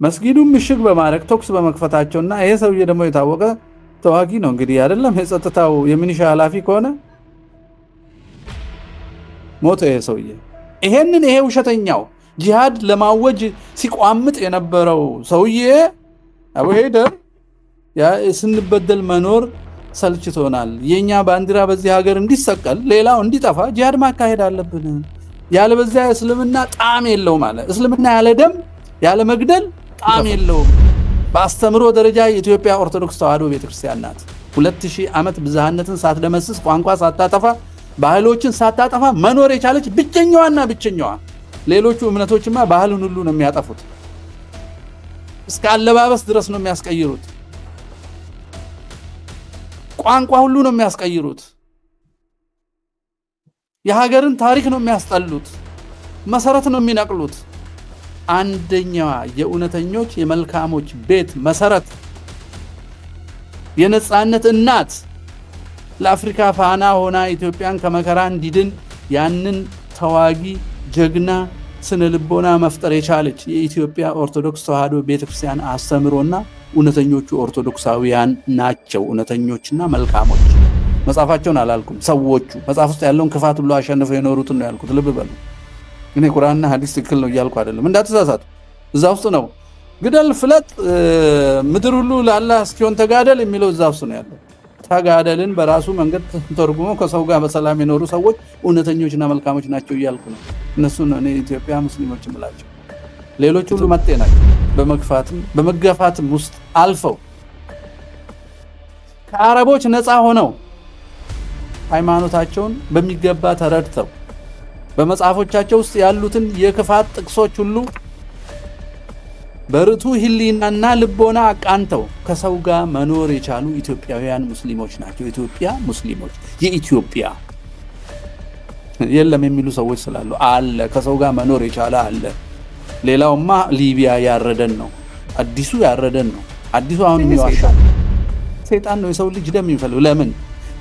መስጊዱን ምሽግ በማድረግ ተኩስ በመክፈታቸውና ይሄ ሰውዬ ደግሞ የታወቀ ተዋጊ ነው እንግዲህ አይደለም የጸጥታው የሚኒሻ ኃላፊ ከሆነ ሞተ ይሄ ሰውዬ። ይሄ ውሸተኛው ጂሃድ ለማወጅ ሲቋምጥ የነበረው ሰውዬ አቡ ሄደር ስንበደል መኖር ሰልችቶናል፣ የኛ ባንዲራ በዚህ ሀገር እንዲሰቀል ሌላው እንዲጠፋ ጂሃድ ማካሄድ አለብን፣ ያለበዚያ እስልምና ጣዕም የለውም አለ። እስልምና ያለ ደም ያለ መግደል ጣዕም የለውም። በአስተምሮ ደረጃ የኢትዮጵያ ኦርቶዶክስ ተዋሕዶ ቤተክርስቲያን ናት 2000 ዓመት ብዝሃነትን ሳትደመስስ ቋንቋ ሳታጠፋ ባህሎችን ሳታጠፋ መኖር የቻለች ብቸኛዋና ብቸኛዋ። ሌሎቹ እምነቶችማ ባህልን ሁሉ ነው የሚያጠፉት፣ እስከ አለባበስ ድረስ ነው የሚያስቀይሩት፣ ቋንቋ ሁሉ ነው የሚያስቀይሩት፣ የሀገርን ታሪክ ነው የሚያስጠሉት፣ መሰረት ነው የሚነቅሉት። አንደኛዋ የእውነተኞች የመልካሞች ቤት መሰረት የነጻነት እናት ለአፍሪካ ፋና ሆና ኢትዮጵያን ከመከራ እንዲድን ያንን ተዋጊ ጀግና ስነ ልቦና መፍጠር የቻለች የኢትዮጵያ ኦርቶዶክስ ተዋሕዶ ቤተክርስቲያን አስተምሮና እውነተኞቹ ኦርቶዶክሳውያን ናቸው። እውነተኞችና መልካሞች መጽሐፋቸውን አላልኩም፣ ሰዎቹ መጽሐፍ ውስጥ ያለውን ክፋት ብሎ አሸንፈው የኖሩትን ነው ያልኩት። ልብ በሉ። እኔ ቁርአንና ሐዲስ ትክክል ነው እያልኩ አይደለም፣ እንዳትሳሳቱ። እዛ ውስጥ ነው ግደል፣ ፍለጥ፣ ምድር ሁሉ ለአላህ እስኪሆን ተጋደል የሚለው እዛ ውስጥ ነው ያለው። ተጋደልን በራሱ መንገድ ተርጉሞ ከሰው ጋር በሰላም የኖሩ ሰዎች እውነተኞችና መልካሞች ናቸው እያልኩ ነው። እነሱን እኔ ኢትዮጵያ ሙስሊሞች እምላቸው። ሌሎች ሁሉ መጤ ናቸው። በመገፋትም ውስጥ አልፈው ከአረቦች ነፃ ሆነው ሃይማኖታቸውን በሚገባ ተረድተው በመጽሐፎቻቸው ውስጥ ያሉትን የክፋት ጥቅሶች ሁሉ በርቱ ህሊናና ልቦና አቃንተው ከሰው ጋር መኖር የቻሉ ኢትዮጵያውያን ሙስሊሞች ናቸው። ኢትዮጵያ ሙስሊሞች የኢትዮጵያ የለም የሚሉ ሰዎች ስላሉ አለ፣ ከሰው ጋር መኖር የቻለ አለ። ሌላውማ ሊቢያ ያረደን ነው፣ አዲሱ ያረደን ነው። አዲሱ አሁን የሚዋሻ ሰይጣን ነው የሰው ልጅ ደም የሚፈልግ። ለምን?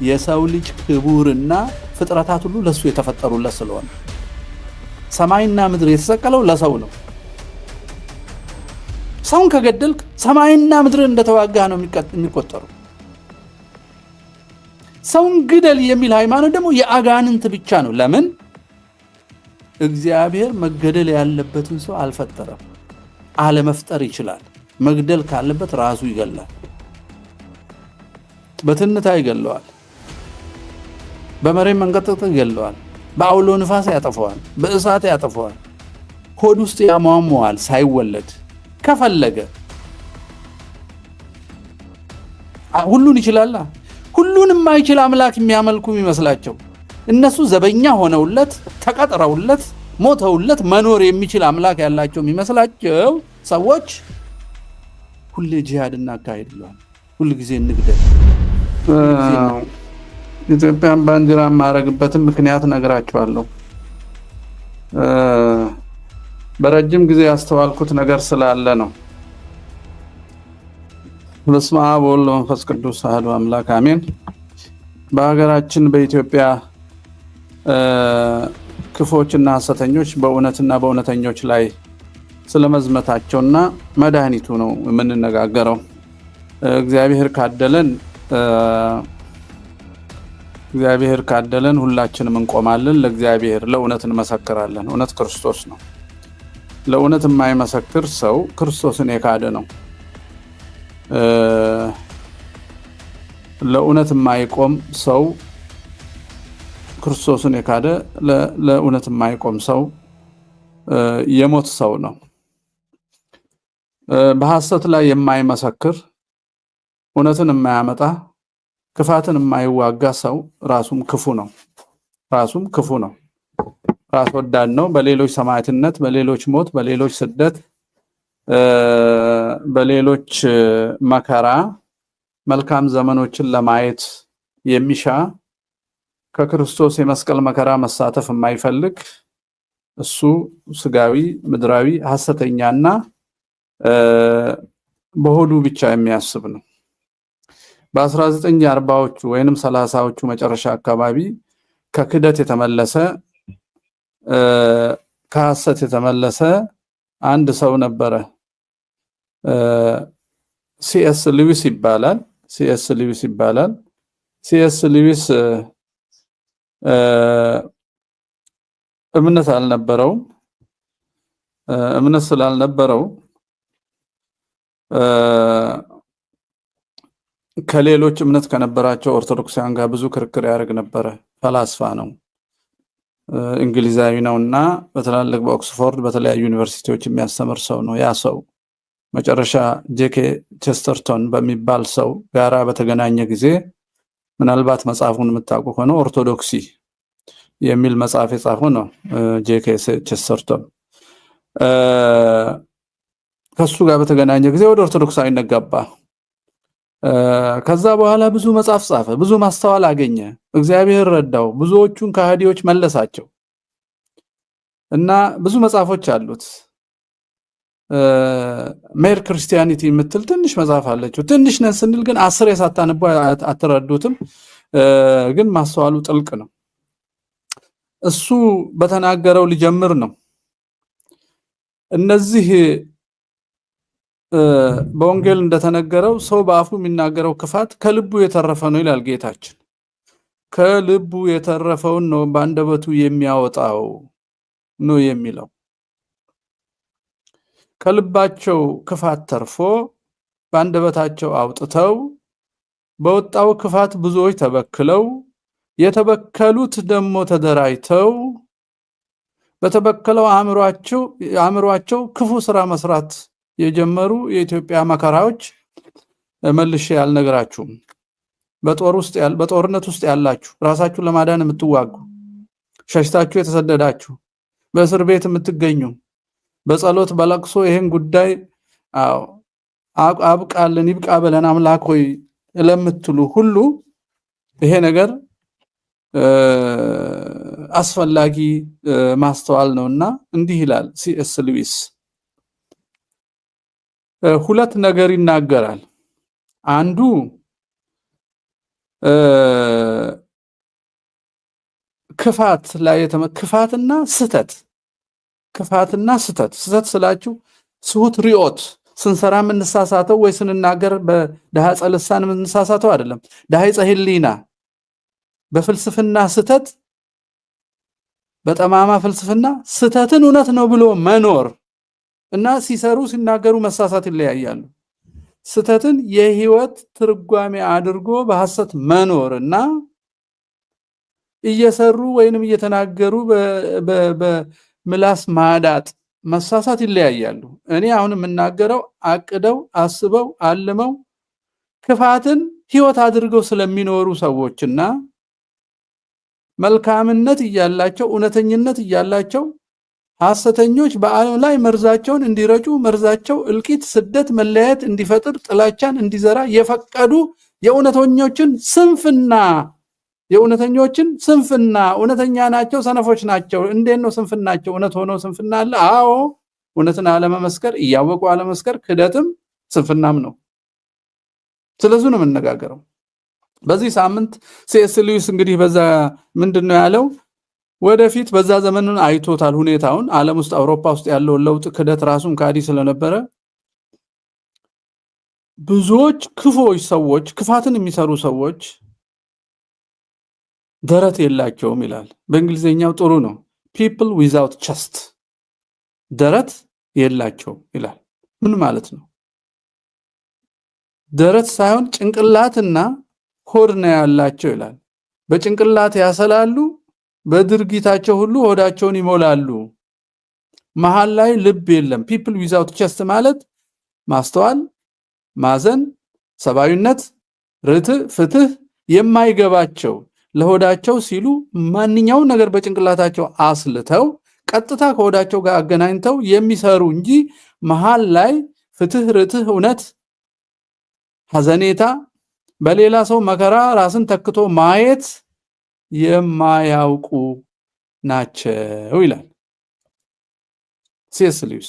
የሰው ልጅ ክቡርና ፍጥረታት ሁሉ ለሱ የተፈጠሩለት ስለሆነ ሰማይና ምድር የተሰቀለው ለሰው ነው። ሰውን ከገደልክ ሰማይና ምድር እንደተዋጋ ነው የሚቆጠሩ። ሰውን ግደል የሚል ሃይማኖት ደግሞ የአጋንንት ብቻ ነው። ለምን? እግዚአብሔር መገደል ያለበትን ሰው አልፈጠረም። አለመፍጠር ይችላል። መግደል ካለበት ራሱ ይገላል። በትንታ ይገለዋል። በመሬት መንቀጥቀጥ ይገለዋል። በአውሎ ንፋስ ያጠፈዋል። በእሳት ያጠፈዋል። ሆድ ውስጥ ያሟሟዋል ሳይወለድ ከፈለገ። ሁሉን ይችላል። ሁሉን የማይችል አምላክ የሚያመልኩ የሚመስላቸው እነሱ ዘበኛ ሆነውለት ተቀጥረውለት ሞተውለት መኖር የሚችል አምላክ ያላቸው የሚመስላቸው ሰዎች ሁሌ ጂሃድ እናካሄድ ብለዋል። ሁሉ ጊዜ እንግደል። ኢትዮጵያን ባንዲራ የማረግበትን ምክንያት ነግራቸዋለሁ። በረጅም ጊዜ ያስተዋልኩት ነገር ስላለ ነው። በስመ አብ ወወልድ ወመንፈስ ቅዱስ አሐዱ አምላክ አሜን። በሀገራችን በኢትዮጵያ ክፎችና ሐሰተኞች በእውነትና በእውነተኞች ላይ ስለመዝመታቸውና መድኃኒቱ ነው የምንነጋገረው። እግዚአብሔር ካደለን ሁላችንም እንቆማለን። ለእግዚአብሔር ለእውነት እንመሰክራለን። እውነት ክርስቶስ ነው። ለእውነት የማይመሰክር ሰው ክርስቶስን የካደ ነው። ለእውነት የማይቆም ሰው ክርስቶስን የካደ ለእውነት የማይቆም ሰው የሞት ሰው ነው። በሐሰት ላይ የማይመሰክር እውነትን የማያመጣ ክፋትን የማይዋጋ ሰው ራሱም ክፉ ነው። ራስ ወዳድ ነው። በሌሎች ሰማዕትነት፣ በሌሎች ሞት፣ በሌሎች ስደት፣ በሌሎች መከራ መልካም ዘመኖችን ለማየት የሚሻ ከክርስቶስ የመስቀል መከራ መሳተፍ የማይፈልግ እሱ ስጋዊ ምድራዊ ሐሰተኛና በሆዱ ብቻ የሚያስብ ነው። በ1940ዎቹ ወይንም 30ዎቹ መጨረሻ አካባቢ ከክደት የተመለሰ ከሐሰት የተመለሰ አንድ ሰው ነበረ። ሲኤስ ሉዊስ ይባላል። ሲኤስ ሉዊስ እምነት አልነበረውም። እምነት ስላልነበረው ከሌሎች እምነት ከነበራቸው ኦርቶዶክሳውያን ጋር ብዙ ክርክር ያደርግ ነበረ። ፈላስፋ ነው፣ እንግሊዛዊ ነውና በትላልቅ በኦክስፎርድ በተለያዩ ዩኒቨርሲቲዎች የሚያስተምር ሰው ነው። ያ ሰው መጨረሻ ጄኬ ቸስተርቶን በሚባል ሰው ጋራ በተገናኘ ጊዜ ምናልባት መጽሐፉን የምታውቁ ከሆነ ኦርቶዶክሲ የሚል መጽሐፍ የጻፈው ነው ጄኬ ቸስተርቶን። ከሱ ጋር በተገናኘ ጊዜ ወደ ኦርቶዶክሳዊነት ገባ። ከዛ በኋላ ብዙ መጽሐፍ ጻፈ፣ ብዙ ማስተዋል አገኘ፣ እግዚአብሔር ረዳው፣ ብዙዎቹን ከሃዲዎች መለሳቸው እና ብዙ መጽሐፎች አሉት። ሜር ክርስቲያኒቲ የምትል ትንሽ መጽሐፍ አለችው። ትንሽ ነን ስንል ግን 10 ሳታነቡ አትረዱትም፣ ግን ማስተዋሉ ጥልቅ ነው። እሱ በተናገረው ሊጀምር ነው። እነዚህ በወንጌል እንደተነገረው ሰው በአፉ የሚናገረው ክፋት ከልቡ የተረፈ ነው ይላል ጌታችን። ከልቡ የተረፈውን ነው በአንደበቱ የሚያወጣው ነው የሚለው። ከልባቸው ክፋት ተርፎ በአንደበታቸው አውጥተው በወጣው ክፋት ብዙዎች ተበክለው የተበከሉት ደግሞ ተደራጅተው በተበከለው አእምሯቸው ክፉ ስራ መስራት የጀመሩ የኢትዮጵያ መከራዎች መልሼ ያልነግራችሁም። በጦርነት ውስጥ ያላችሁ፣ ራሳችሁን ለማዳን የምትዋጉ፣ ሸሽታችሁ የተሰደዳችሁ፣ በእስር ቤት የምትገኙ፣ በጸሎት በለቅሶ ይሄን ጉዳይ አብቃልን ይብቃ ብለን አምላክ ሆይ ለምትሉ ሁሉ ይሄ ነገር አስፈላጊ ማስተዋል ነውና እንዲህ ይላል ሲኤስ ሉዊስ። ሁለት ነገር ይናገራል። አንዱ ክፋት ላይ ክፋትና ስተት ስላችሁ ስሁት ሪዮት ስንሰራ የምንሳሳተው ወይ ስንናገር በዳህፀ ልሳን የምንሳሳተው አይደለም። ዳህፀ ህሊና በፍልስፍና ስተት፣ በጠማማ ፍልስፍና ስተትን እውነት ነው ብሎ መኖር እና ሲሰሩ ሲናገሩ መሳሳት ይለያያሉ። ስተትን የህይወት ትርጓሜ አድርጎ በሐሰት መኖር እና እየሰሩ ወይንም እየተናገሩ በምላስ ማዳጥ መሳሳት ይለያያሉ። እኔ አሁን የምናገረው አቅደው አስበው አልመው ክፋትን ህይወት አድርገው ስለሚኖሩ ሰዎችና መልካምነት እያላቸው እውነተኝነት እያላቸው ሐሰተኞች በዓለም ላይ መርዛቸውን እንዲረጩ መርዛቸው እልቂት፣ ስደት፣ መለያየት እንዲፈጥር ጥላቻን እንዲዘራ የፈቀዱ የእውነተኞችን ስንፍና እውነተኛ ናቸው፣ ሰነፎች ናቸው። እንዴት ነው ስንፍናቸው? እውነት ሆኖ ስንፍና አለ? አዎ፣ እውነትን አለመመስከር፣ እያወቁ አለመስከር ክደትም ስንፍናም ነው። ስለዚህ ነው የምንነጋገረው። በዚህ ሳምንት ሲኤስ ሉዊስ እንግዲህ በዛ ምንድነው ያለው? ወደፊት በዛ ዘመንን አይቶታል ሁኔታውን። ዓለም ውስጥ አውሮፓ ውስጥ ያለውን ለውጥ ክደት ራሱን ካዲ ስለነበረ ብዙዎች ክፎች ሰዎች ክፋትን የሚሰሩ ሰዎች ደረት የላቸውም ይላል። በእንግሊዘኛው ጥሩ ነው። people without chest ደረት የላቸውም ይላል። ምን ማለት ነው? ደረት ሳይሆን ጭንቅላትና ሆድ ነው ያላቸው ይላል። በጭንቅላት ያሰላሉ፣ በድርጊታቸው ሁሉ ሆዳቸውን ይሞላሉ። መሃል ላይ ልብ የለም። people without chest ማለት ማስተዋል፣ ማዘን፣ ሰባዊነት፣ ርትዕ፣ ፍትህ የማይገባቸው ለሆዳቸው ሲሉ ማንኛውን ነገር በጭንቅላታቸው አስልተው ቀጥታ ከሆዳቸው ጋር አገናኝተው የሚሰሩ እንጂ መሃል ላይ ፍትህ፣ ርትዕ፣ እውነት፣ ሐዘኔታ፣ በሌላ ሰው መከራ ራስን ተክቶ ማየት የማያውቁ ናቸው ይላል ሲኤስ ሉዊስ።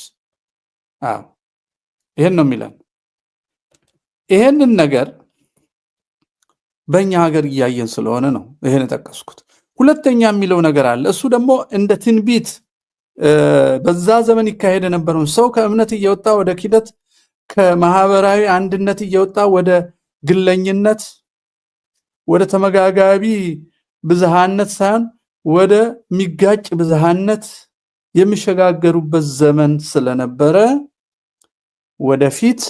ይሄን ነው የሚለን። ይሄንን ነገር በእኛ ሀገር እያየን ስለሆነ ነው ይሄን የጠቀስኩት። ሁለተኛ የሚለው ነገር አለ። እሱ ደግሞ እንደ ትንቢት በዛ ዘመን ይካሄድ የነበረውን ሰው ከእምነት እየወጣ ወደ ክህደት ከማህበራዊ አንድነት እየወጣ ወደ ግለኝነት ወደ ተመጋጋቢ ብዝሃነት ሳይሆን ወደ ሚጋጭ ብዝሃነት የሚሸጋገሩበት ዘመን ስለነበረ ወደፊት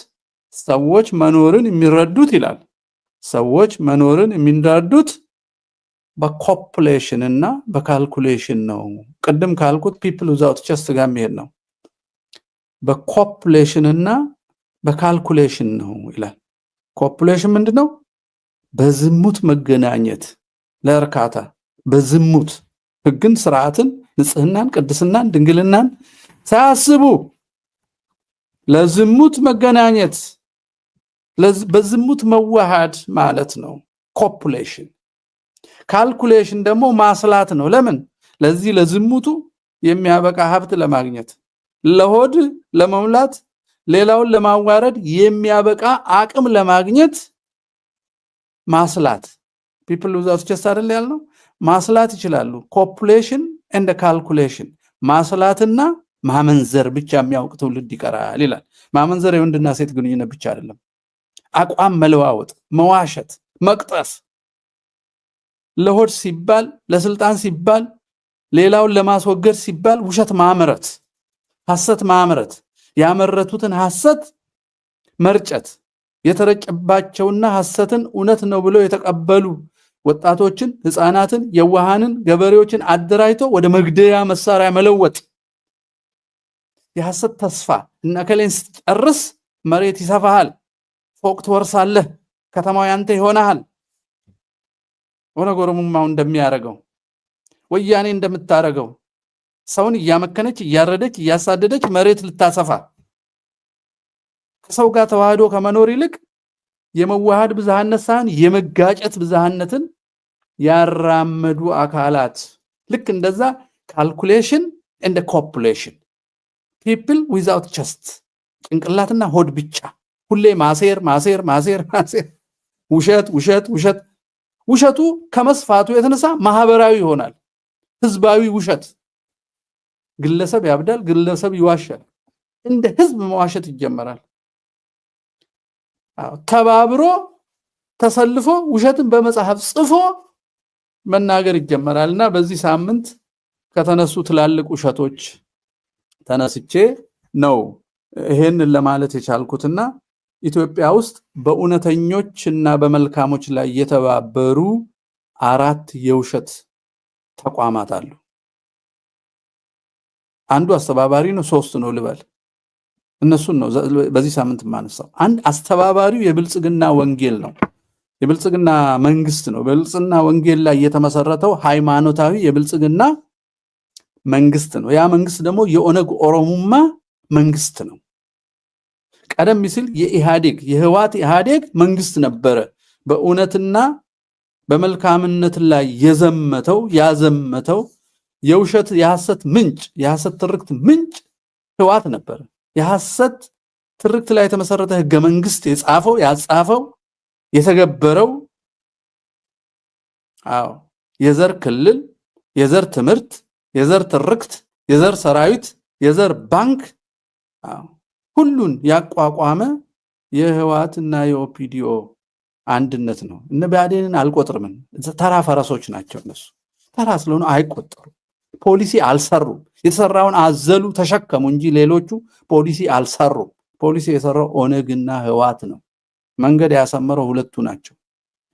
ሰዎች መኖርን የሚረዱት ይላል ሰዎች መኖርን የሚረዱት በኮፑሌሽን እና በካልኩሌሽን ነው። ቅድም ካልኩት ፒፕል ዊዛውት ቸስት ጋር መሄድ ነው። በኮፑሌሽን እና በካልኩሌሽን ነው ይላል። ኮፑሌሽን ምንድነው? በዝሙት መገናኘት ለእርካታ በዝሙት ህግን፣ ስርዓትን፣ ንጽህናን፣ ቅድስናን፣ ድንግልናን ሳያስቡ ለዝሙት መገናኘት በዝሙት መዋሃድ ማለት ነው ኮፑሌሽን። ካልኩሌሽን ደግሞ ማስላት ነው። ለምን? ለዚህ ለዝሙቱ የሚያበቃ ሀብት ለማግኘት፣ ለሆድ ለመሙላት፣ ሌላውን ለማዋረድ የሚያበቃ አቅም ለማግኘት ማስላት። ፒፕል ዊዛውት ቸስት አይደል ያልነው? ማስላት ይችላሉ። ኮፑሌሽን ኤንድ ካልኩሌሽን፣ ማስላትና ማመንዘር ብቻ የሚያውቅ ትውልድ ይቀራል ይላል። ማመንዘር የወንድና ሴት ግንኙነት ብቻ አይደለም። አቋም መለዋወጥ፣ መዋሸት፣ መቅጠፍ፣ ለሆድ ሲባል ለስልጣን ሲባል ሌላውን ለማስወገድ ሲባል ውሸት ማምረት፣ ሐሰት ማምረት፣ ያመረቱትን ሐሰት መርጨት፣ የተረጨባቸውና ሐሰትን እውነት ነው ብለው የተቀበሉ ወጣቶችን፣ ህፃናትን፣ የዋሃንን፣ ገበሬዎችን አደራጅቶ ወደ መግደያ መሳሪያ መለወጥ፣ የሐሰት ተስፋ እና ከሌን ስትጨርስ መሬት ይሰፋሃል፣ ፎቅ ትወርሳለህ፣ ከተማው ያንተ ይሆናል። ኦነግ ኦሮሞማው እንደሚያረገው ወያኔ እንደምታረገው ሰውን እያመከነች እያረደች እያሳደደች መሬት ልታሰፋ ከሰው ጋር ተዋህዶ ከመኖር ይልቅ የመዋሃድ ብዝሃነት ሳይሆን የመጋጨት ብዝሃነትን ያራመዱ አካላት ልክ እንደዛ ካልኩሌሽን ኤንድ ኮፑሌሽን ፒፕል ዊዛውት ቸስት ጭንቅላትና ሆድ ብቻ ሁሌ ማሴር ማሴር ማሴር ማሴር ውሸት ውሸት ውሸት ውሸቱ ከመስፋቱ የተነሳ ማህበራዊ ይሆናል። ህዝባዊ ውሸት ግለሰብ ያብዳል፣ ግለሰብ ይዋሻል፣ እንደ ህዝብ መዋሸት ይጀመራል። ተባብሮ ተሰልፎ ውሸትን በመጽሐፍ ጽፎ መናገር ይጀመራልና በዚህ ሳምንት ከተነሱ ትላልቅ ውሸቶች ተነስቼ ነው ይሄንን ለማለት የቻልኩትና ኢትዮጵያ ውስጥ በእውነተኞችና በመልካሞች ላይ የተባበሩ 4 የውሸት ተቋማት አሉ። አንዱ አስተባባሪ ነው፣ 3 ነው ልበል። እነሱን ነው በዚህ ሳምንት ማነሳው። አንድ አስተባባሪው የብልጽግና ወንጌል ነው፣ የብልጽግና መንግስት ነው። በብልጽግና ወንጌል ላይ የተመሰረተው ሃይማኖታዊ የብልጽግና መንግስት ነው። ያ መንግስት ደግሞ የኦነግ ኦሮሞማ መንግስት ነው። ቀደም ሲል የኢህአዴግ የህዋት ኢህአዴግ መንግስት ነበረ። በእውነትና በመልካምነት ላይ ያዘመተው የውሸት የሐሰት ምንጭ የሐሰት ትርክት ምንጭ ህዋት ነበረ። የሐሰት ትርክት ላይ የተመሰረተ ህገ መንግስት ያጻፈው የተገበረው የዘር ክልል፣ የዘር ትምህርት፣ የዘር ትርክት፣ የዘር ሰራዊት፣ የዘር ባንክ ሁሉን ያቋቋመ የህዋትና የኦፒዲዮ አንድነት ነው። እነ ብአዴንን አልቆጥርም። ተራ ፈረሶች ናቸው እነሱ። ተራ ስለሆነ አይቆጠሩም። ፖሊሲ አልሰሩም። የተሰራውን አዘሉ ተሸከሙ እንጂ ሌሎቹ ፖሊሲ አልሰሩም። ፖሊሲ የሰራው ኦነግና ህዋት ነው። መንገድ ያሰመረው ሁለቱ ናቸው።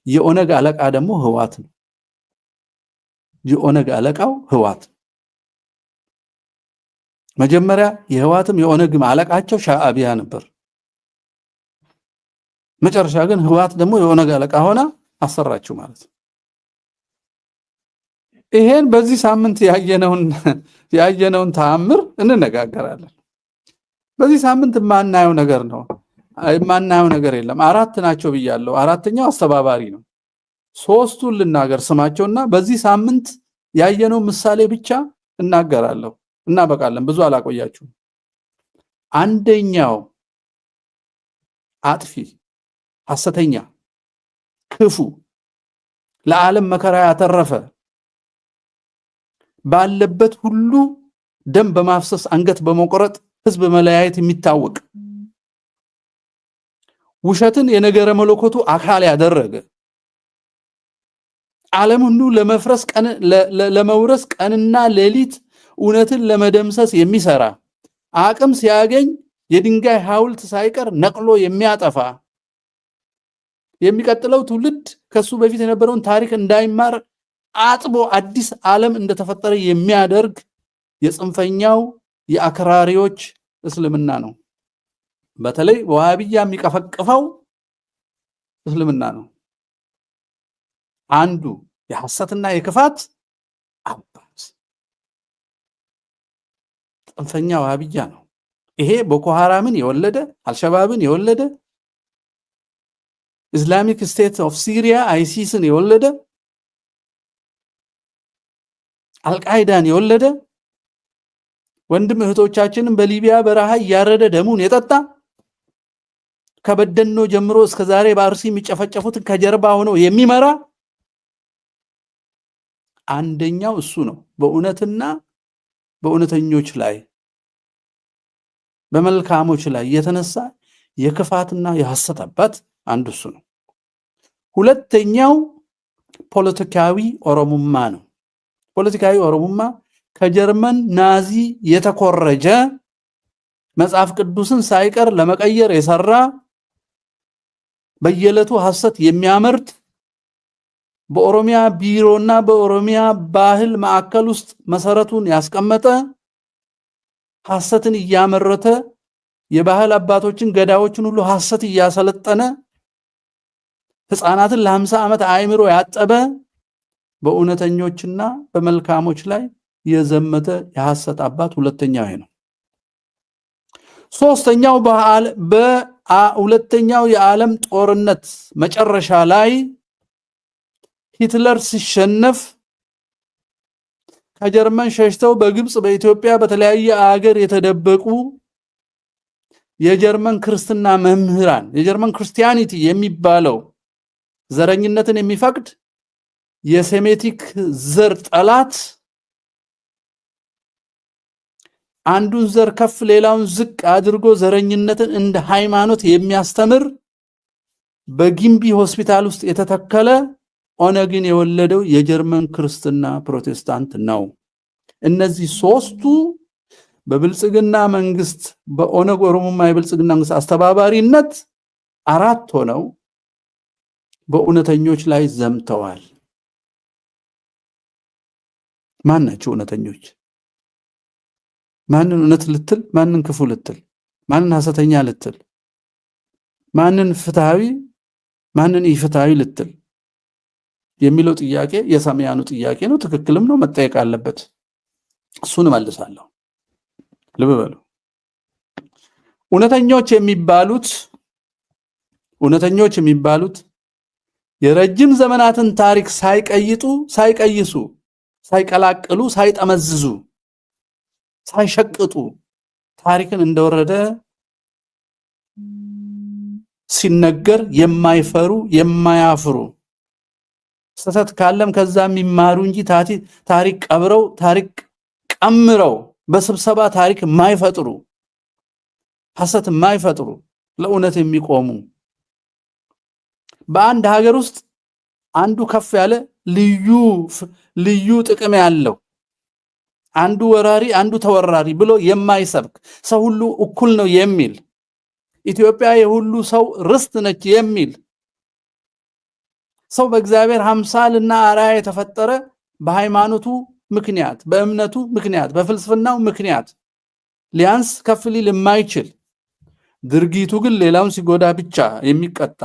የኦነግ አለቃ ደግሞ ህዋት ነው። የኦነግ አለቃው ህዋት መጀመሪያ የህዋትም የኦነግም አለቃቸው ሻዕቢያ ነበር። መጨረሻ ግን ህዋት ደግሞ የኦነግ አለቃ ሆና አሰራችሁ ማለት ነው። ይሄን በዚህ ሳምንት ያየነውን ተአምር እንነጋገራለን። በዚህ ሳምንት ማናየው ነገር ነው። ማናየው ነገር የለም። 4 ናቸው ብያለሁ። 4ኛው አስተባባሪ ነው። 3ቱን ልናገር ስማቸውና በዚህ ሳምንት ያየነው ምሳሌ ብቻ እናገራለሁ እና በቃለን። ብዙ አላቆያችሁም። አንደኛው አጥፊ፣ ሐሰተኛ፣ ክፉ፣ ለዓለም መከራ ያተረፈ ባለበት ሁሉ ደም በማፍሰስ አንገት በመቆረጥ ህዝብ መለያየት የሚታወቅ ውሸትን የነገረ መለኮቱ አካል ያደረገ ዓለም ሁሉ ለመውረስ ቀንና ሌሊት እውነትን ለመደምሰስ የሚሰራ አቅም ሲያገኝ የድንጋይ ሐውልት ሳይቀር ነቅሎ የሚያጠፋ የሚቀጥለው ትውልድ ከሱ በፊት የነበረውን ታሪክ እንዳይማር አጥቦ አዲስ ዓለም እንደተፈጠረ የሚያደርግ የጽንፈኛው የአክራሪዎች እስልምና ነው። በተለይ ወሃቢያ የሚቀፈቅፈው እስልምና ነው። አንዱ የሐሰትና የክፋት አባት ጽንፈኛ ወሃቢያ ነው። ይሄ ቦኮ ሐራምን የወለደ አልሸባብን የወለደ ኢስላሚክ ስቴት ኦፍ ሲሪያ አይሲስን የወለደ አልቃይዳን የወለደ ወንድም እህቶቻችንን በሊቢያ በረሃ ያረደ ደሙን የጠጣ ከበደኖ ጀምሮ እስከ ዛሬ በአርሲ የሚጨፈጨፉትን ከጀርባ ሆኖ የሚመራ አንደኛው እሱ ነው። በእውነትና በእውነተኞች ላይ በመልካሞች ላይ የተነሳ የክፋትና የሐሰት አባት አንዱ እሱ ነው። ሁለተኛው ፖለቲካዊ ኦሮሞማ ነው። ፖለቲካዊ ኦሮሞማ ከጀርመን ናዚ የተኮረጀ መጽሐፍ ቅዱስን ሳይቀር ለመቀየር የሰራ በየዕለቱ ሐሰት የሚያመርት በኦሮሚያ ቢሮና በኦሮሚያ ባህል ማዕከል ውስጥ መሰረቱን ያስቀመጠ ሐሰትን እያመረተ የባህል አባቶችን ገዳዮችን ሁሉ ሐሰት እያሰለጠነ ህፃናትን ለ50 ዓመት አእምሮ ያጠበ በእውነተኞችና በመልካሞች ላይ የዘመተ የሐሰት አባት ሁለተኛው ነው። ሶስተኛው በሁለተኛው የዓለም ጦርነት መጨረሻ ላይ ሂትለር ሲሸነፍ ከጀርመን ሸሽተው በግብጽ በኢትዮጵያ በተለያየ ሀገር የተደበቁ የጀርመን ክርስትና መምህራን የጀርመን ክርስቲያኒቲ የሚባለው ዘረኝነትን የሚፈቅድ የሴሜቲክ ዘር ጠላት አንዱን ዘር ከፍ ሌላውን ዝቅ አድርጎ ዘረኝነትን እንደ ሃይማኖት የሚያስተምር በጊምቢ ሆስፒታል ውስጥ የተተከለ ኦነግን የወለደው የጀርመን ክርስትና ፕሮቴስታንት ነው። እነዚህ ሶስቱ በብልጽግና መንግስት በኦነግ ኦሮሞማ የብልጽግና መንግስት አስተባባሪነት አራት ሆነው በእውነተኞች ላይ ዘምተዋል። ማን ናቸው እውነተኞች? ማንን እውነት ልትል፣ ማንን ክፉ ልትል፣ ማንን ሐሰተኛ ልትል፣ ማንን ፍትሃዊ፣ ማንን ኢፍትሃዊ ልትል የሚለው ጥያቄ የሰማያኑ ጥያቄ ነው። ትክክልም ነው፣ መጠየቅ አለበት። እሱን መልሳለሁ። ልብ በሉ። እውነተኞች የሚባሉት የረጅም ዘመናትን ታሪክ ሳይቀይሱ፣ ሳይቀላቅሉ፣ ሳይጠመዝዙ፣ ሳይሸቅጡ ታሪክን እንደወረደ ሲነገር የማይፈሩ የማያፍሩ ስህተት ካለም ከዛ የሚማሩ እንጂ ታሪክ ቀብረው ታሪክ ቀምረው በስብሰባ ታሪክ የማይፈጥሩ ሐሰት የማይፈጥሩ ለእውነት የሚቆሙ በአንድ ሀገር ውስጥ አንዱ ከፍ ያለ ልዩ ጥቅም ያለው አንዱ ወራሪ አንዱ ተወራሪ ብሎ የማይሰብክ ሰው ሁሉ እኩል ነው የሚል ኢትዮጵያ የሁሉ ሰው ርስት ነች የሚል ሰው በእግዚአብሔር አምሳልና አርአያ የተፈጠረ በሃይማኖቱ ምክንያት በእምነቱ ምክንያት በፍልስፍናው ምክንያት ሊያንስ ከፍ ሊል የማይችል ድርጊቱ ግን ሌላውን ሲጎዳ ብቻ የሚቀጣ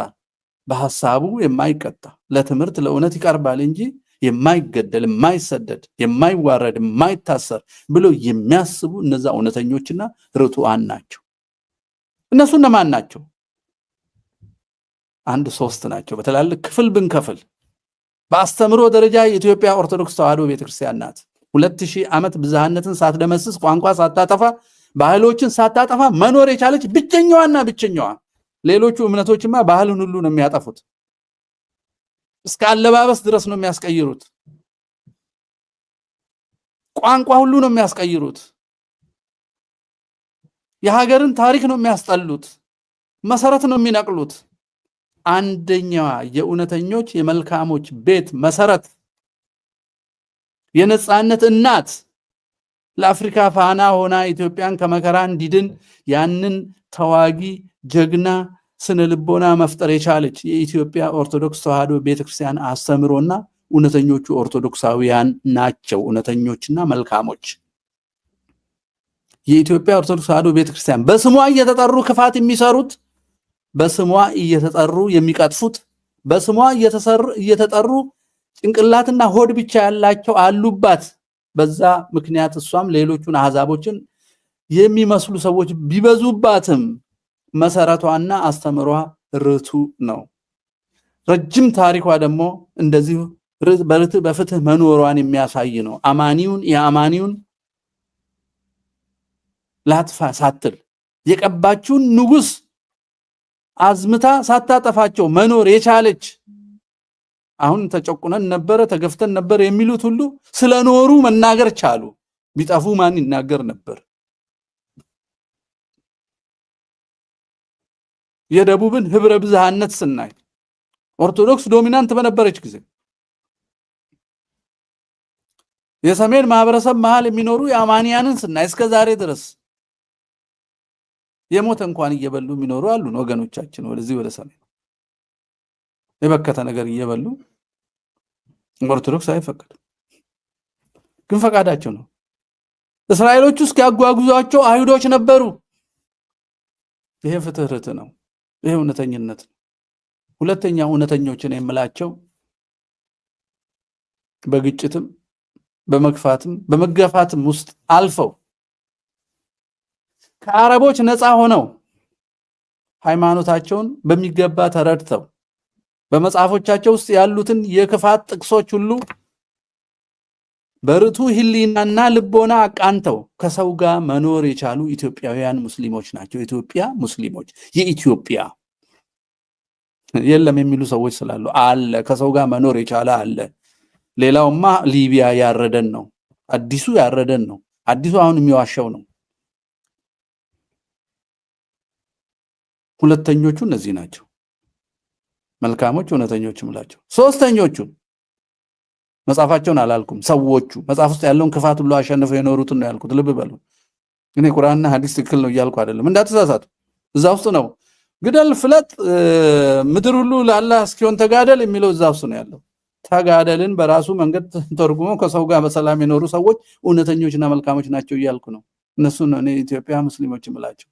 በሐሳቡ የማይቀጣ ለትምህርት ለእውነት ይቀርባል እንጂ የማይገደል የማይሰደድ የማይዋረድ የማይታሰር ብሎ የሚያስቡ እነዛ እውነተኞችና ርቱዓን ናቸው። እነሱ እነማን ናቸው? አንድ ሶስት ናቸው። በተላልቅ ክፍል ብንከፍል በአስተምሮ ደረጃ የኢትዮጵያ ኦርቶዶክስ ተዋሕዶ ቤተክርስቲያን ናት። 2000 ዓመት ብዝሃነትን ሳትደመስስ ቋንቋ ሳታጠፋ ባህሎችን ሳታጠፋ መኖር የቻለች ብቸኛዋ። ሌሎቹ እምነቶችማ ባህልን ሁሉ ነው የሚያጠፉት። እስከ አለባበስ ድረስ ነው የሚያስቀይሩት። ቋንቋ ሁሉ ነው የሚያስቀይሩት። የሀገርን ታሪክ ነው የሚያስጠሉት። መሰረት ነው የሚነቅሉት። አንደኛዋ የእውነተኞች የመልካሞች ቤት መሰረት የነጻነት እናት ለአፍሪካ ፋና ሆና ኢትዮጵያን ከመከራ እንዲድን ያንን ተዋጊ ጀግና ስነ ልቦና መፍጠር የቻለች የኢትዮጵያ ኦርቶዶክስ ተዋሕዶ ቤተክርስቲያን አስተምሮና እውነተኞቹ ኦርቶዶክሳውያን ናቸው። እውነተኞችና መልካሞች የኢትዮጵያ ኦርቶዶክስ ተዋሕዶ ቤተክርስቲያን በስሟ እየተጠሩ ክፋት የሚሰሩት፣ በስሟ እየተጠሩ የሚቀጥፉት፣ በስሟ እየተጠሩ ጭንቅላትና ሆድ ብቻ ያላቸው አሉባት። በዛ ምክንያት እሷም ሌሎቹን አሕዛቦችን የሚመስሉ ሰዎች ቢበዙባትም መሰረቷና አስተምሯ ርቱ ነው። ረጅም ታሪኳ ደግሞ እንደዚሁ በፍትህ መኖሯን የሚያሳይ ነው። የአማኒውን ላጥፋ ሳትል የቀባችውን ንጉስ አዝምታ ሳታጠፋቸው መኖር የቻለች፣ አሁን ተጨቁነን ነበረ ተገፍተን ነበር የሚሉት ሁሉ ስለኖሩ መናገር ቻሉ። ቢጠፉ ማን ይናገር ነበር? የደቡብን ህብረ ብዝሃነት ስናይ ኦርቶዶክስ ዶሚናንት በነበረች ጊዜ የሰሜን ማህበረሰብ መሃል የሚኖሩ የአማንያንን ስናይ እስከ ዛሬ ድረስ የሞተ እንኳን እየበሉ የሚኖሩ አሉን ወገኖቻችን። ወደዚህ ወደ ሰሜን የበከተ ነገር እየበሉ ኦርቶዶክስ አይፈቀድም፣ ግን ፈቃዳቸው ነው። እስራኤሎች ውስጥ ያጓጉዟቸው አይሁዶች ነበሩ። ይሄ ፍትህርት ነው። ይሄ እውነተኝነት ነው። ሁለተኛ እውነተኞችን የምላቸው በግጭትም በመግፋትም በመገፋትም ውስጥ አልፈው ከአረቦች ነፃ ሆነው ሃይማኖታቸውን በሚገባ ተረድተው በመጽሐፎቻቸው ውስጥ ያሉትን የክፋት ጥቅሶች ሁሉ በርቱ ህሊናና ልቦና አቃንተው ከሰው ጋር መኖር የቻሉ ኢትዮጵያውያን ሙስሊሞች ናቸው። ኢትዮጵያ ሙስሊሞች የኢትዮጵያ የለም የሚሉ ሰዎች ስላሉ አለ፣ ከሰው ጋር መኖር የቻለ አለ። ሌላውማ ሊቢያ ያረደን ነው፣ አዲሱ ያረደን ነው። አዲሱ አሁን የሚዋሻው ነው። ሁለተኞቹ እነዚህ ናቸው መልካሞች እውነተኞች ምላቸው። ሶስተኞቹ መጽሐፋቸውን አላልኩም፣ ሰዎቹ መጽሐፍ ውስጥ ያለውን ክፋት ሁሉ አሸንፈው የኖሩትን ነው ያልኩት። ልብ በሉ። እኔ ቁርአንና ሐዲስ ትክክል ነው እያልኩ አይደለም፣ እንዳትሳሳቱ። እዛ ውስጥ ነው ግደል፣ ፍለጥ፣ ምድር ሁሉ ለአላህ እስኪሆን ተጋደል የሚለው እዛ ውስጥ ነው ያለው። ተጋደልን በራሱ መንገድ ተርጉሞ ከሰው ጋር በሰላም የኖሩ ሰዎች እውነተኞችና መልካሞች ናቸው እያልኩ ነው። እነሱ ነው እኔ ኢትዮጵያ ሙስሊሞች ምላቸው።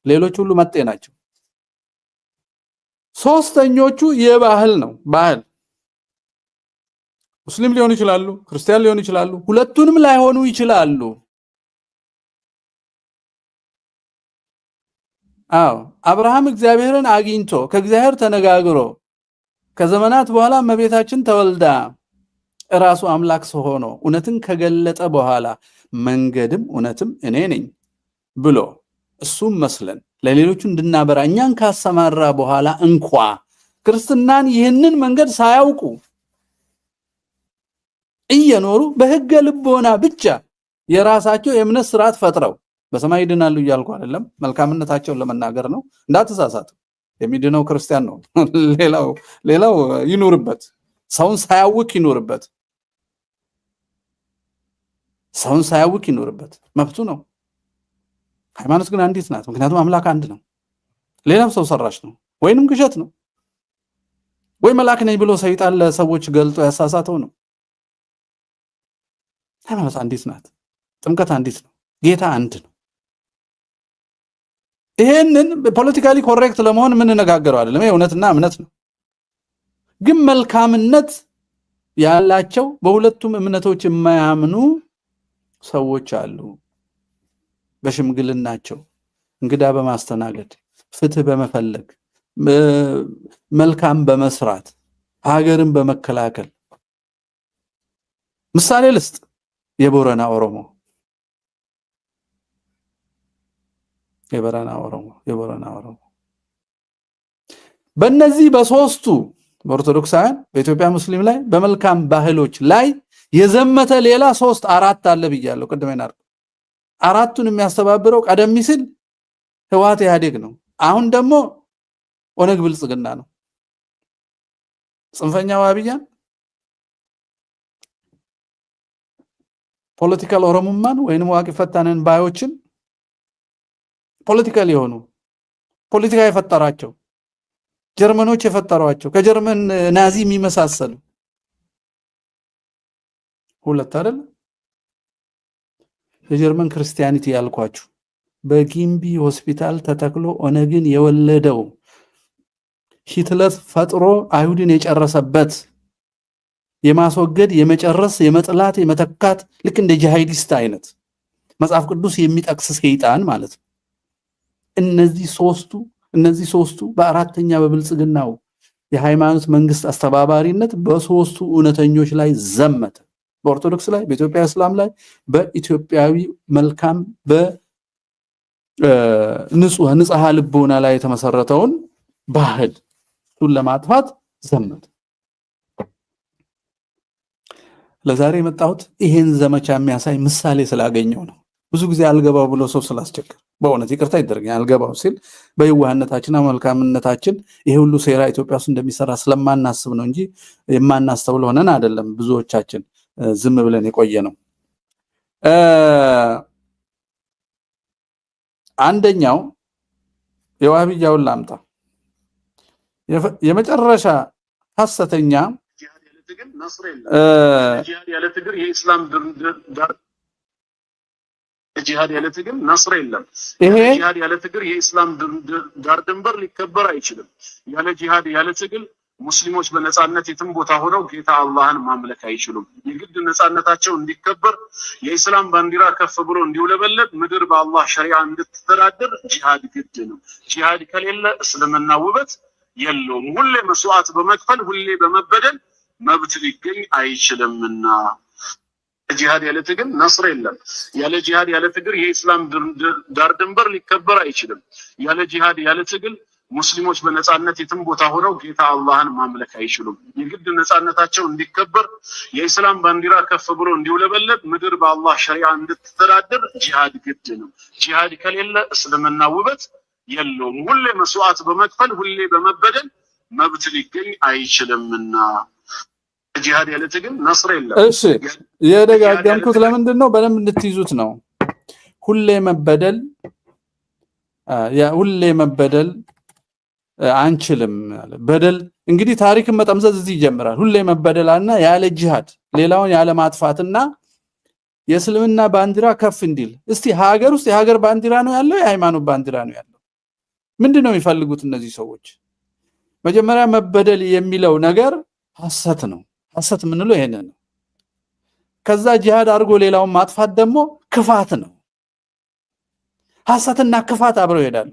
ሌሎች ሁሉ መጤ ናቸው። ሶስተኞቹ የባህል ነው። ባህል ሙስሊም ሊሆኑ ይችላሉ፣ ክርስቲያን ሊሆኑ ይችላሉ፣ ሁለቱንም ላይሆኑ ይችላሉ። አብርሃም እግዚአብሔርን አግኝቶ ከእግዚአብሔር ተነጋግሮ ከዘመናት በኋላ እመቤታችን ተወልዳ ራሱ አምላክ ሆኖ እውነትን ከገለጠ በኋላ መንገድም እውነትም እኔ ነኝ ብሎ እሱም መስለን ለሌሎቹ እንድናበራ እኛን ካሰማራ በኋላ እንኳ ክርስትናን ይህንን መንገድ ሳያውቁ እየኖሩ በህገ ልቦና ብቻ የራሳቸው የእምነት ስርዓት ፈጥረው በሰማይ ይድናሉ እያልኩ አይደለም፣ መልካምነታቸውን ለመናገር ነው። እንዳትሳሳቱ። የሚድነው ክርስቲያን ነው። ሌላው ይኑርበት፣ ሰውን ሳያውክ ይኑርበት፣ ሰውን ሳያውክ ይኑርበት፣ መብቱ ነው። ሃይማኖት ግን አንዲት ናት። ምክንያቱም አምላክ አንድ ነው። ሌላው ሰው ሰራሽ ነው ወይንም ግሸት ነው ወይ መልአክ ነኝ ብሎ ሰይጣን ለሰዎች ገልጦ ያሳሳተው ነው። ሃይማኖት አንዲት ናት። ጥምቀት አንዲት ነው። ጌታ አንድ ነው። ይሄንን ፖለቲካሊ ኮሬክት ለመሆን የምንነጋገረው አይደለም። ይሄ እውነትና እምነት ነው። ግን መልካምነት ያላቸው በሁለቱም እምነቶች የማያምኑ ሰዎች አሉ። በሽምግልናቸው እንግዳ በማስተናገድ ፍትህ በመፈለግ መልካም በመስራት ሀገርን በመከላከል ምሳሌ ልስጥ። የቦረና ኦሮሞ በእነዚህ በሶስቱ በኦርቶዶክሳውያን በኢትዮጵያ ሙስሊም ላይ በመልካም ባህሎች ላይ የዘመተ ሌላ 3-4 አለ ብያለሁ ቅድም አይናር። አራቱን የሚያስተባብረው ቀደም ሲል ህወሓት ኢህአዴግ ነው። አሁን ደግሞ ኦነግ ብልጽግና ነው። ጽንፈኛ ዋሃብያን፣ ፖለቲካል ኦሮሞማን ወይንም ዋቂ ፈታነን ባዮችን ፖለቲካል የሆኑ ፖለቲካ የፈጠራቸው ጀርመኖች የፈጠሯቸው ከጀርመን ናዚ የሚመሳሰሉ ሁለት አይደል? የጀርመን ክርስቲያኒቲ ያልኳችሁ በጊምቢ ሆስፒታል ተተክሎ ኦነግን የወለደው ሂትለር ፈጥሮ አይሁድን የጨረሰበት የማስወገድ የመጨረስ የመጥላት የመተካት ልክ እንደ ጂሃዲስት አይነት መጽሐፍ ቅዱስ የሚጠቅስ ሰይጣን ማለት ነው። እነዚህ ሶስቱ በአራተኛ በብልጽግናው የሃይማኖት መንግስት አስተባባሪነት በሶስቱ እውነተኞች ላይ ዘመተ። በኦርቶዶክስ ላይ፣ በኢትዮጵያ እስላም ላይ፣ በኢትዮጵያዊ መልካም በንጹህ ልቦና ላይ የተመሰረተውን ባህል እሱን ለማጥፋት ዘመተ። ለዛሬ የመጣሁት ይሄን ዘመቻ የሚያሳይ ምሳሌ ስላገኘው ነው። ብዙ ጊዜ አልገባው ብሎ ሰው ስላስቸገር በእውነት ይቅርታ ይደረጋል። አልገባው ሲል በየዋህነታችንና መልካምነታችን ይሄ ሁሉ ሴራ ኢትዮጵያ ውስጥ እንደሚሰራ ስለማናስብ ነው እንጂ የማናስተውል ሆነን አይደለም ብዙዎቻችን ዝም ብለን የቆየ ነው። አንደኛው የዋሃብያውን ላምጣ። የመጨረሻ ሐሰተኛ ጂሃድ ያለ ትግል የኢስላም ጂሃድ ያለ ትግል ነስር የለም። ጂሃድ ያለ ትግል የኢስላም ዳር ድንበር ሊከበር አይችልም። ያለ ጂሃድ ያለ ትግል ሙስሊሞች በነጻነት የትም ቦታ ሆነው ጌታ አላህን ማምለክ አይችሉም። የግድ ነጻነታቸው እንዲከበር የኢስላም ባንዲራ ከፍ ብሎ እንዲውለበለብ ምድር በአላህ ሸሪዓ እንድትተዳደር ጂሃድ ግድ ነው። ጂሃድ ከሌለ እስልምና ውበት የለውም። ሁሌ መስዋዕት በመክፈል ሁሌ በመበደል መብት ሊገኝ አይችልምና ጂሃድ ያለ ትግል ነስር የለም። ያለ ጂሃድ ያለ ትግል የኢስላም ዳር ድንበር ሊከበር አይችልም። ያለ ጂሃድ ያለ ትግል ሙስሊሞች በነጻነት የትም ቦታ ሆነው ጌታ አላህን ማምለክ አይችሉም። የግድ ነጻነታቸው እንዲከበር የኢስላም ባንዲራ ከፍ ብሎ እንዲውለበለብ ምድር በአላህ ሸሪዓ እንድትተዳደር ጂሃድ ግድ ነው። ጂሃድ ከሌለ እስልምና ውበት የለውም። ሁሌ መስዋዕት በመክፈል ሁሌ በመበደል መብት ሊገኝ አይችልምና ጂሃድ ያለ ትግል ነስር የለም። እሺ የደጋገምኩት ለምንድን ነው? በደንብ እንድትይዙት ነው። ሁሌ መበደል አንችልም። በደል እንግዲህ ታሪክን መጠምዘዝ እዚህ ይጀምራል። ሁሌ መበደልና ያለ ጂሃድ ሌላውን ያለ ማጥፋትና የእስልምና ባንዲራ ከፍ እንዲል። እስቲ ሀገር ውስጥ የሀገር ባንዲራ ነው ያለው፣ የሃይማኖት ባንዲራ ነው ያለው? ምንድነው የሚፈልጉት እነዚህ ሰዎች? መጀመሪያ መበደል የሚለው ነገር ሐሰት ነው። ሐሰት የምንለው ይሄንን ነው። ከዛ ጂሃድ አድርጎ ሌላውን ማጥፋት ደግሞ ክፋት ነው። ሐሰትና ክፋት አብረው ይሄዳሉ።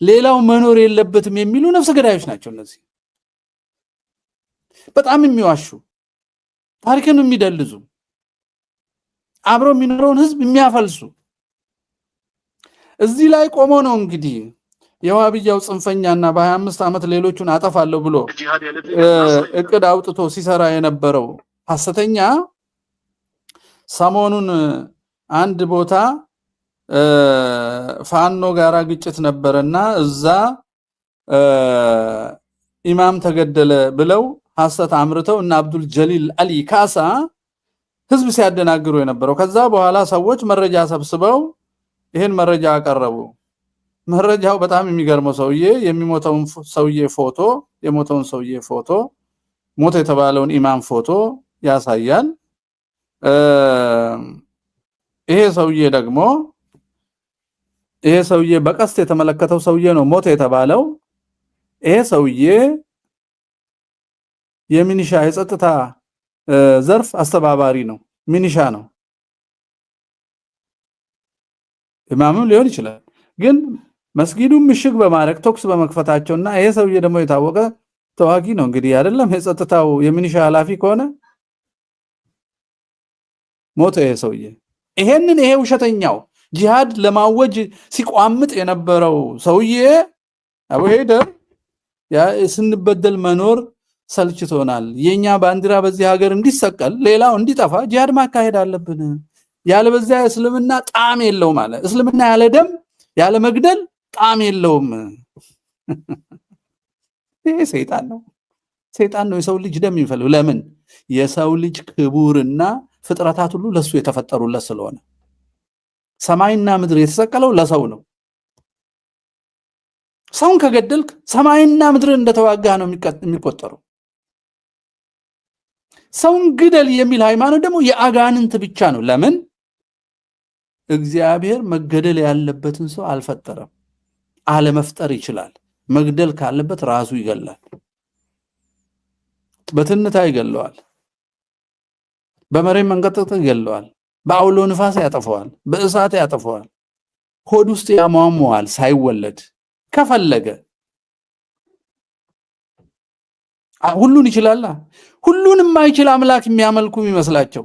ሌላው መኖር የለበትም የሚሉ ነፍስ ገዳዮች ናቸው እነዚህ። በጣም የሚዋሹ ታሪክን የሚደልዙ አብረው የሚኖረውን ህዝብ የሚያፈልሱ እዚህ ላይ ቆሞ ነው እንግዲህ የዋሃብያው ጽንፈኛና በ25 ዓመት ሌሎቹን አጠፋለሁ ብሎ እቅድ አውጥቶ ሲሰራ የነበረው ሐሰተኛ ሰሞኑን አንድ ቦታ ፋኖ ጋራ ግጭት ነበርና እዛ ኢማም ተገደለ ብለው ሐሰት አምርተው እና አብዱል ጀሊል አሊ ካሳ ህዝብ ሲያደናግሩ የነበረው። ከዛ በኋላ ሰዎች መረጃ ሰብስበው ይሄን መረጃ አቀረቡ። መረጃው በጣም የሚገርመው ሰውዬ የሞተውን ሰውዬ ፎቶ ሞተ የተባለውን ኢማም ፎቶ ያሳያል። ይሄ ሰውዬ በቀስት የተመለከተው ሰውዬ ነው ሞተ የተባለው። ይሄ ሰውዬ የሚኒሻ የጸጥታ ዘርፍ አስተባባሪ ነው፣ ሚኒሻ ነው። ኢማምም ሊሆን ይችላል። ግን መስጊዱን ምሽግ በማድረግ ቶክስ በመክፈታቸውና ይሄ ሰውዬ ደግሞ የታወቀ ተዋጊ ነው እንግዲህ አይደለም የጸጥታው የሚኒሻ ኃላፊ ከሆነ ሞተ ይሄ ሰውዬ። ይሄ ውሸተኛው ጂሃድ ለማወጅ ሲቋምጥ የነበረው ሰውዬ አቡ ሄደር ስንበደል መኖር ሰልችቶናል፣ የኛ ባንዲራ በዚህ ሀገር እንዲሰቀል ሌላው እንዲጠፋ ጂሃድ ማካሄድ አለብን፣ ያለበዚያ እስልምና ጣዕም የለውም አለ። እስልምና ያለ ደም ያለ መግደል ጣዕም የለውም። ይሄ ሰይጣን ነው። ሰይጣን ነው የሰው ልጅ ደም የሚፈልግ። ለምን? የሰው ልጅ ክቡርና ፍጥረታት ሁሉ ለሱ የተፈጠሩለት ስለሆነ። ሰማይና ምድር የተሰቀለው ለሰው ነው። ሰውን ከገደልክ ሰማይና ምድር እንደተዋጋህ ነው የሚቆጠረው። ሰውን ግደል የሚል ሃይማኖት ደግሞ የአጋንንት ብቻ ነው። ለምን? እግዚአብሔር መገደል ያለበትን ሰው አልፈጠረም። አለመፍጠር ይችላል። መግደል ካለበት ራሱ ይገላል። በትንታ ይገለዋል። በመሬት መንቀጥቀጥ ይገለዋል። በአውሎ ንፋስ ያጠፈዋል። በእሳት ያጠፈዋል። ሆድ ውስጥ ያሟሟዋል ሳይወለድ ከፈለገ። ሁሉን ይችላል። ሁሉን የማይችል አምላክ የሚያመልኩ የሚመስላቸው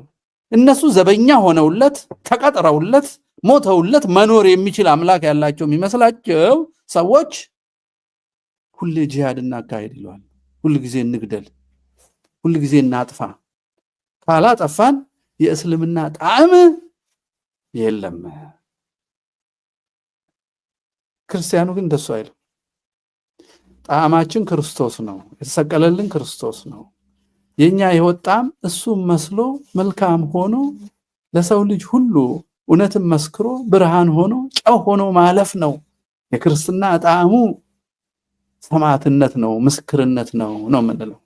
እነሱ ዘበኛ ሆነውለት ተቀጥረውለት ሞተውለት መኖር የሚችል አምላክ ያላቸው የሚመስላቸው ሰዎች ሁሌ ጂሃድ እናካሄድ ይለዋል። ሁሉ ጊዜ እንግደል፣ ሁሉ ጊዜ እናጥፋ። ካላጠፋን የእስልምና ጣዕም የለም። ክርስቲያኑ ግን እንደሱ አይልም። ጣዕማችን ክርስቶስ ነው። የተሰቀለልን ክርስቶስ ነው። የኛ የወጣም እሱ መስሎ መልካም ሆኖ ለሰው ልጅ ሁሉ እውነትን መስክሮ ብርሃን ሆኖ ጨው ሆኖ ማለፍ ነው። የክርስትና ጣዕሙ ሰማዕትነት ነው፣ ምስክርነት ነው የምንለው።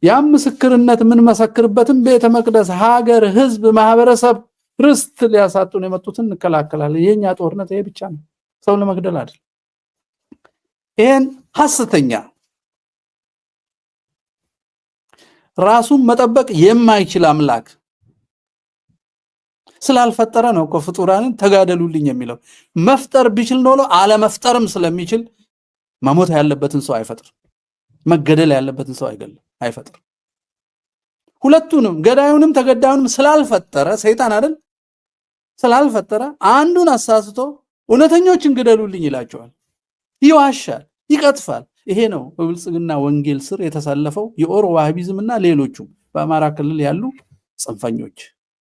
ያም ምስክርነት የምንመሰክርበትም ቤተ መቅደስ፣ ሀገር፣ ህዝብ፣ ማህበረሰብ፣ ርስት ሊያሳጡን የመጡትን እንከላከላለን። የኛ ጦርነት ይሄ ብቻ ነው፣ ሰው ለመግደል አይደል። ይሄን ሐሰተኛ ራሱን መጠበቅ የማይችል አምላክ ስላልፈጠረ ነው እኮ ፍጡራንን ተጋደሉልኝ የሚለው። መፍጠር ቢችል ኖሮ አለመፍጠርም ስለሚችል መሞት ያለበትን ሰው አይፈጥር፣ መገደል ያለበትን ሰው አይፈጥር። ሁለቱንም ገዳዩንም ተገዳዩንም ስላልፈጠረ ሰይጣን አይደል ስላልፈጠረ አንዱን አሳስቶ እውነተኞችን ግደሉልኝ ይላቸዋል። ይዋሻል፣ ይቀጥፋል። ይሄ ነው በብልጽግና ወንጌል ስር የተሰለፈው የኦሮ ዋህቢዝምና ሌሎቹም በአማራ ክልል ያሉ ጽንፈኞች።